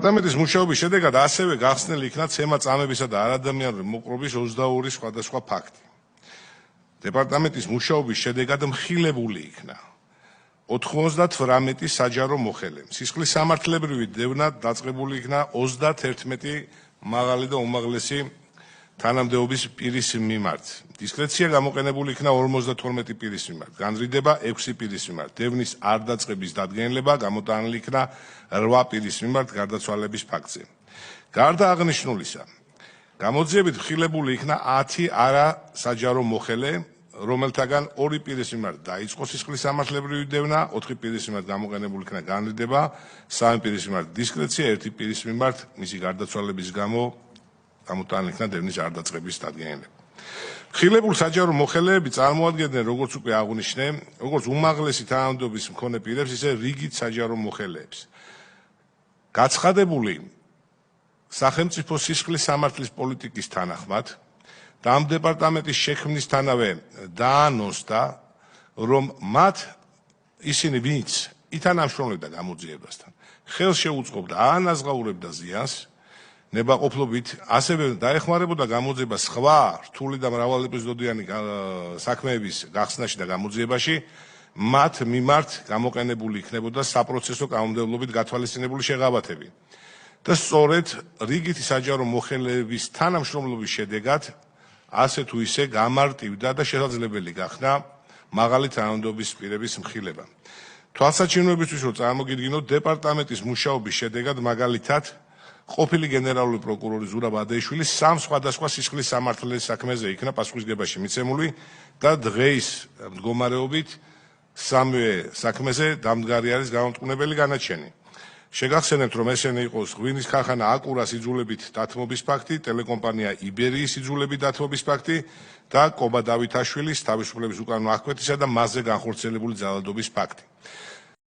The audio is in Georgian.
დეპარტამენტის მუშაობის შედეგად ასევე გახსნილი იქნა ცემა წამებისა და არადამიანური მოპყრობის 22 სხვადასხვა ფაქტი. დეპარტამენტის მუშაობის შედეგად მხილებული იქნა 98 საჯარო მოხელე. სისხლის სამართლებრივი დევნა დაწყებული იქნა 31 მაღალი და უმაღლესი თანამდებობის პირის მიმართ. დისკრეცია გამოყენებული იქნა 52 პირის მიმართ. განრიდება 6 პირის მიმართ. დევნის არ დაწყების დადგენილება გამოტანილი იქნა 8 პირის მიმართ გარდაცვალების ფაქტზე. გარდა აღნიშნულისა, გამოძიებით მხილებული იქნა 10 არასაჯარო მოხელე, რომელთაგან 2 პირის მიმართ დაიწყო სისხლის სამართლებრივი დევნა, 4 პირის მიმართ გამოყენებული იქნა განრიდება, 3 პირის მიმართ დისკრეცია, 1 პირის მიმართ მისი გარდაცვალების გამო გამოტანილი იქნა დევნის არ დაწყების დადგენილება. მხილებულ საჯარო მოხელეები წარმოადგენდნენ, როგორც უკვე აღვნიშნე, როგორც უმაღლესი თანამდებობის მქონე პირებს, ისე რიგით საჯარო მოხელეებს. გაცხადებული სახელმწიფო სისხლის სამართლის პოლიტიკის თანახმად და ამ დეპარტამენტის შექმნისთანავე დაანონსდა, რომ მათ ისინი ვინც ითანამშრომლებდა გამოძიებასთან, ხელს შეუწყობდა აანაზღაურებდა ზიანს, ნებაყოფლობით, ასევე დაეხმარებოდა გამოძიება სხვა რთული და მრავალეპიზოდიანი საქმეების გახსნაში და გამოძიებაში, მათ მიმართ გამოყენებული იქნებოდა საპროცესო კანონმდებლობით გათვალისწინებული შეღავათები. და სწორედ რიგითი საჯარო მოხელეების თანამშრომლობის შედეგად ასე თუ ისე გამარტივდა და შესაძლებელი გახდა მაღალი თანამდებობის პირების მხილება. თვალსაჩინოებისთვის რომ წარმოგიდგინოთ, დეპარტამენტის მუშაობის შედეგად მაგალითად ყოფილი გენერალური პროკურორი ზურაბ ადეიშვილი 3 სხვადასხვა სისხლის სამართლის საქმეზე იქნა პასუხისგებაში მიცემული და დღეის მდგომარეობით 3 საქმეზე დამდგარი არის გამომტყუნებელი განაჩენი. შეგახსენებთ, რომ ესენი იყოს ღვინის ქარხანა აკურას იძულებით დათმობის ფაქტი, ტელეკომპანია იბერიის იძულებით დათმობის ფაქტი და კობა დავითაშვილის თავისუფლების უკანონო აღკვეთისა და მასზე განხორციელებული ძალადობის ფაქტი.